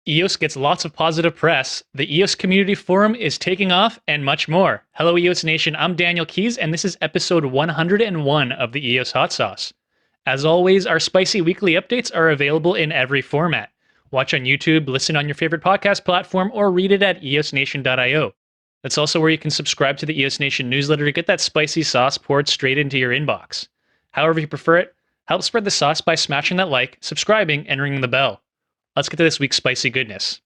EOS gets lots of positive press, the EOS community forum is taking off, and much more. Hello EOS Nation, I'm Daniel Keys, and this is episode 101 of the EOS Hot Sauce. As always, our spicy weekly updates are available in every format. Watch on YouTube, listen on your favorite podcast platform, or read it at eosnation.io. That's also where you can subscribe to the EOS Nation newsletter to get that spicy sauce poured straight into your inbox. However you prefer it, help spread the sauce by smashing that like, subscribing, and ringing the bell. Let's get to this week's spicy goodness.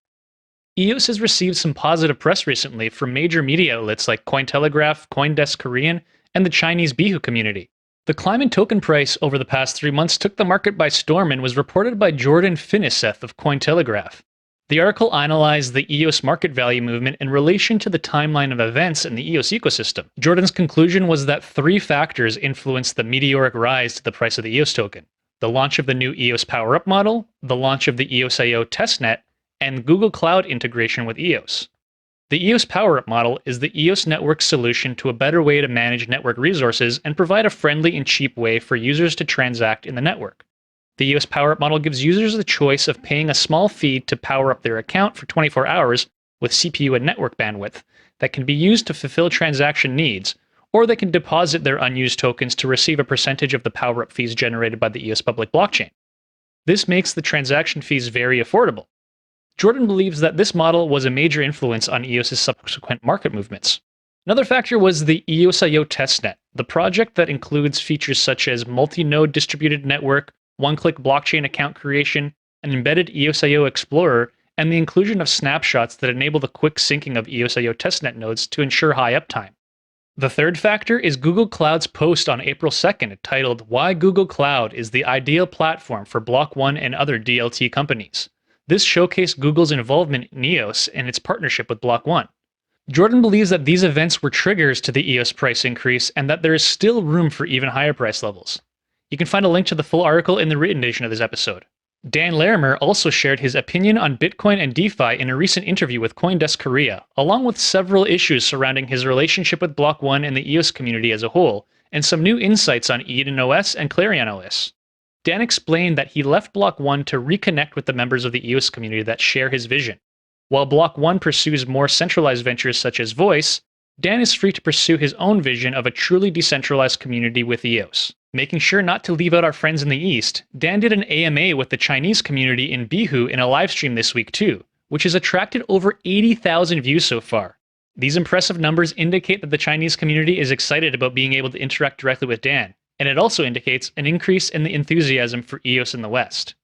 EOS has received some positive press recently from major media outlets like Cointelegraph, CoinDesk Korean, and the Chinese Bihu community. The climb in token price over the past 3 months took the market by storm and was reported by Jordan Finiseth of Cointelegraph. The article analyzed the EOS market value movement in relation to the timeline of events in the EOS ecosystem. Jordan's conclusion was that 3 factors influenced the meteoric rise to the price of the EOS token: the launch of the new Eos Power-Up Model, the launch of the EOSIO testnet, and Google Cloud integration with EOS. The Eos Power-Up Model is the EOS network's solution to a better way to manage network resources and provide a friendly and cheap way for users to transact in the network. The Eos Power-Up Model gives users the choice of paying a small fee to power up their account for 24 hours with CPU and network bandwidth that can be used to fulfill transaction needs, or they can deposit their unused tokens to receive a percentage of the power-up fees generated by the EOS public blockchain. This makes the transaction fees very affordable. Jordan believes that this model was a major influence on EOS's subsequent market movements. Another factor was the EOSIO testnet, the project that includes features such as multi-node distributed network, one-click blockchain account creation, an embedded EOSIO Explorer, and the inclusion of snapshots that enable the quick syncing of EOSIO testnet nodes to ensure high uptime. The third factor is Google Cloud's post on April 2nd titled "Why Google Cloud is the Ideal Platform for block.one and Other DLT Companies." This showcased Google's involvement in EOS and its partnership with block.one. Jordan believes that these events were triggers to the EOS price increase and that there is still room for even higher price levels. You can find a link to the full article in the written edition of this episode. Dan Larimer also shared his opinion on Bitcoin and DeFi in a recent interview with CoinDesk Korea, along with several issues surrounding his relationship with block.one and the EOS community as a whole, and some new insights on EdenOS and ClarionOS. Dan explained that he left block.one to reconnect with the members of the EOS community that share his vision. While block.one pursues more centralized ventures such as Voice, Dan is free to pursue his own vision of a truly decentralized community with EOS. Making sure not to leave out our friends in the East, Dan did an AMA with the Chinese community in Bihu in a livestream this week too, which has attracted over 80,000 views so far. These impressive numbers indicate that the Chinese community is excited about being able to interact directly with Dan, and it also indicates an increase in the enthusiasm for EOS in the West.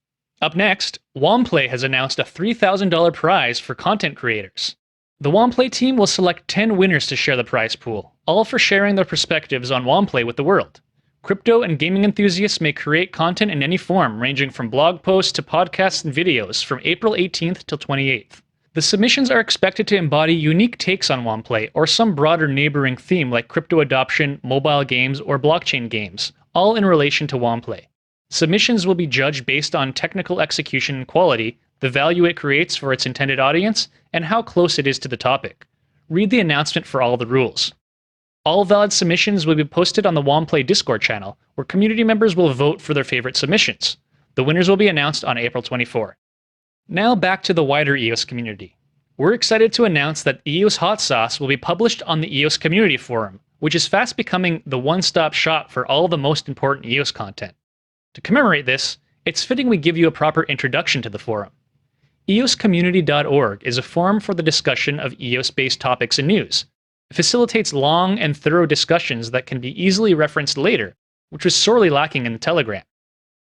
Up next, Womplay has announced a $3,000 prize for content creators. The Womplay team will select 10 winners to share the prize pool, all for sharing their perspectives on Womplay with the world. Crypto and gaming enthusiasts may create content in any form, ranging from blog posts to podcasts and videos, from April 18th till 28th. The submissions are expected to embody unique takes on Womplay or some broader neighboring theme like crypto adoption, mobile games, or blockchain games, all in relation to Womplay. Submissions will be judged based on technical execution and quality, the value it creates for its intended audience, and how close it is to the topic. Read the announcement for all the rules. All valid submissions will be posted on the Womplay Discord channel, where community members will vote for their favorite submissions. The winners will be announced on April 24. Now back to the wider EOS community. We're excited to announce that EOS Hot Sauce will be published on the EOS Community Forum, which is fast becoming the one-stop shop for all the most important EOS content. To commemorate this, it's fitting we give you a proper introduction to the forum. EOScommunity.org is a forum for the discussion of EOS-based topics and news. It facilitates long and thorough discussions that can be easily referenced later, which was sorely lacking in the Telegram.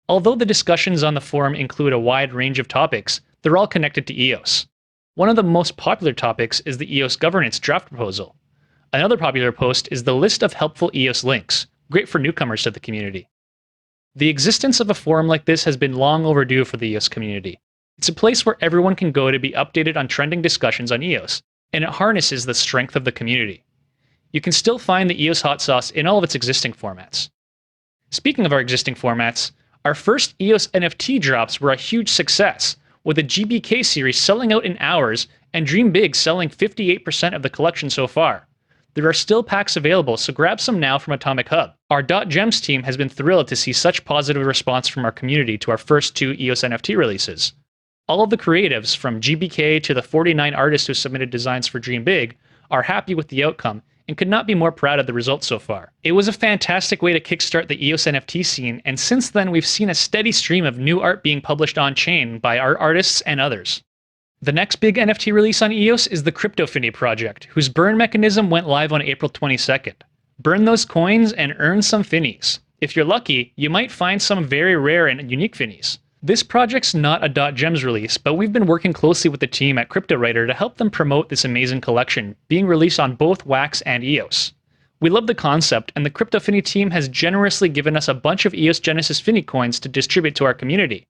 Although the discussions on the forum include a wide range of topics, they're all connected to EOS. One of the most popular topics is the EOS governance draft proposal. Another popular post is the list of helpful EOS links, great for newcomers to the community. The existence of a forum like this has been long overdue for the EOS community. It's a place where everyone can go to be updated on trending discussions on EOS, and it harnesses the strength of the community. You can still find the EOS Hot Sauce in all of its existing formats. Speaking of our existing formats, our first EOS Nft Drops were a huge success, with the GBK series selling out in hours and Dream Big selling 58% of the collection so far. There are still packs available, so grab some now from Atomic Hub. Our .gems team has been thrilled to see such positive response from our community to our first 2 EOS NFT releases. all of the creatives, from GBK to the 49 artists who submitted designs for Dream Big, are happy with the outcome and could not be more proud of the results so far. It was a fantastic way to kickstart the EOS NFT scene, and since then we've seen a steady stream of new art being published on-chain by art artists and others. The next big NFT release on EOS is the CryptoFinny project, whose burn mechanism went live on April 22nd. Burn those coins and earn some finnies. If you're lucky, you might find some very rare and unique finnies. This project's not a .gems release, but we've been working closely with the team at CryptoWriter to help them promote this amazing collection, being released on both Wax and EOS. We love the concept, and the CryptoFinny team has generously given us a bunch of EOS Genesis Finny coins to distribute to our community.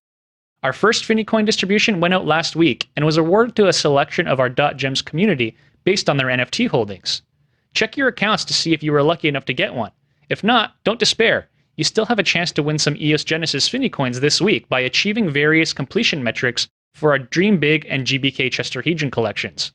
Our first Finny coin distribution went out last week and was awarded to a selection of our .gems community based on their NFT holdings. Check your accounts to see if you were lucky enough to get one. If not, don't despair. You still have a chance to win some EOS Genesis Finny coins this week by achieving various completion metrics for our Dream Big and GBK Chesterhedron collections.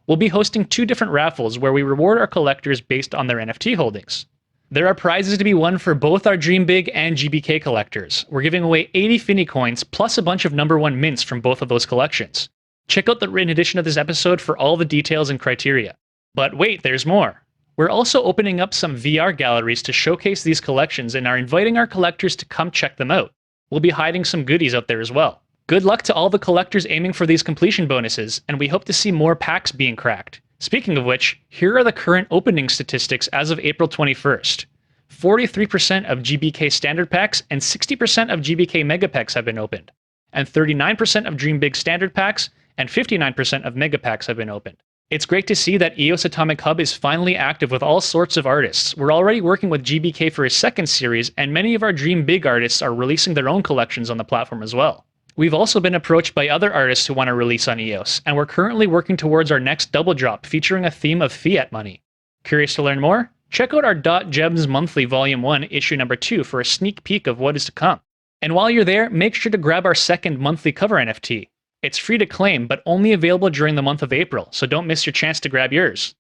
We'll be hosting 2 different raffles where we reward our collectors based on their NFT holdings. There are prizes to be won for both our Dream Big and GBK collectors. We're giving away 80 Finny coins plus a bunch of #1 mints from both of those collections. Check out the written edition of this episode for all the details and criteria. But wait, there's more. We're also opening up some VR galleries to showcase these collections and are inviting our collectors to come check them out. We'll be hiding some goodies out there as well. Good luck to all the collectors aiming for these completion bonuses, and we hope to see more packs being cracked. Speaking of which, here are the current opening statistics as of April 21st. 43% of GBK standard packs and 60% of GBK mega packs have been opened, and 39% of Dream Big standard packs and 59% of mega packs have been opened. It's great to see that EOS Atomic Hub is finally active with all sorts of artists. We're already working with GBK for his second series, and many of our Dream Big artists are releasing their own collections on the platform as well. We've also been approached by other artists who want to release on EOS, and we're currently working towards our next double drop featuring a theme of fiat money. Curious to learn more? Check out our .gems monthly volume 1 issue number 2 for a sneak peek of what is to come. And while you're there, make sure to grab our second monthly cover NFT. It's free to claim, but only available during the month of April, so don't miss your chance to grab yours.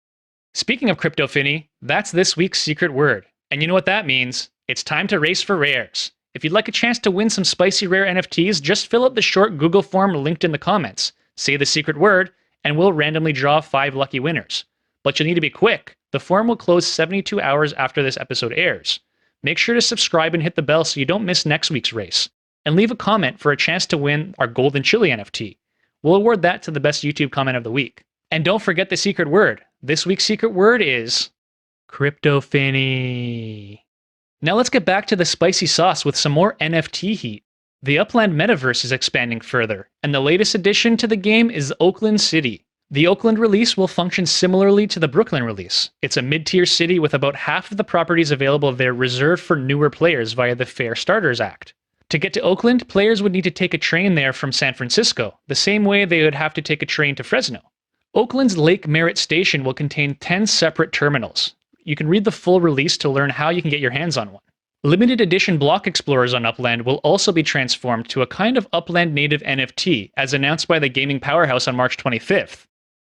Speaking of CryptoFinny, that's this week's secret word. And you know what that means? It's time to race for rares. If you'd like a chance to win some spicy rare NFTs, just fill out the short Google form linked in the comments, say the secret word, and we'll randomly draw 5 lucky winners. But you'll need to be quick. The form will close 72 hours after this episode airs. Make sure to subscribe and hit the bell so you don't miss next week's race. And leave a comment for a chance to win our Golden Chili NFT. We'll award that to the best YouTube comment of the week. And don't forget the secret word. This week's secret word is CryptoFinny. Now let's get back to the spicy sauce with some more NFT heat. The Upland metaverse is expanding further, and the latest addition to the game is Oakland City. The Oakland release will function similarly to the Brooklyn release. It's a mid-tier city with about half of the properties available there reserved for newer players via the Fair Starters Act. To get to Oakland, players would need to take a train there from San Francisco, the same way they would have to take a train to Fresno. Oakland's Lake Merritt Station will contain 10 separate terminals. You can read the full release to learn how you can get your hands on one. Limited edition block explorers on Upland will also be transformed to a kind of Upland native NFT, as announced by the gaming powerhouse on March 25th.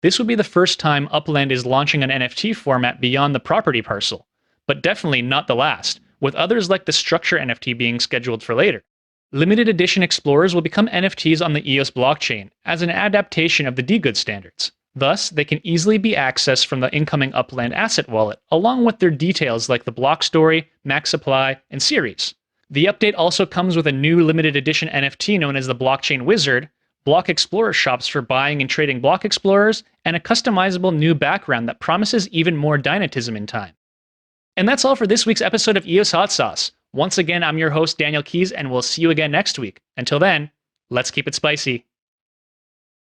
This would be the first time Upland is launching an NFT format beyond the property parcel, but definitely not the last, with others like the structure NFT being scheduled for later. Limited edition explorers will become NFTs on the EOS blockchain, as an adaptation of the DGood standards. Thus, they can easily be accessed from the incoming Upland asset wallet, along with their details like the block story, max supply, and series. The update also comes with a new limited edition NFT known as the Blockchain Wizard, block explorer shops for buying and trading block explorers, and a customizable new background that promises even more dynamism in time. And that's all for this week's episode of EOS Hot Sauce. Once again, I'm your host, Daniel Keys, and we'll see you again next week. Until then, let's keep it spicy.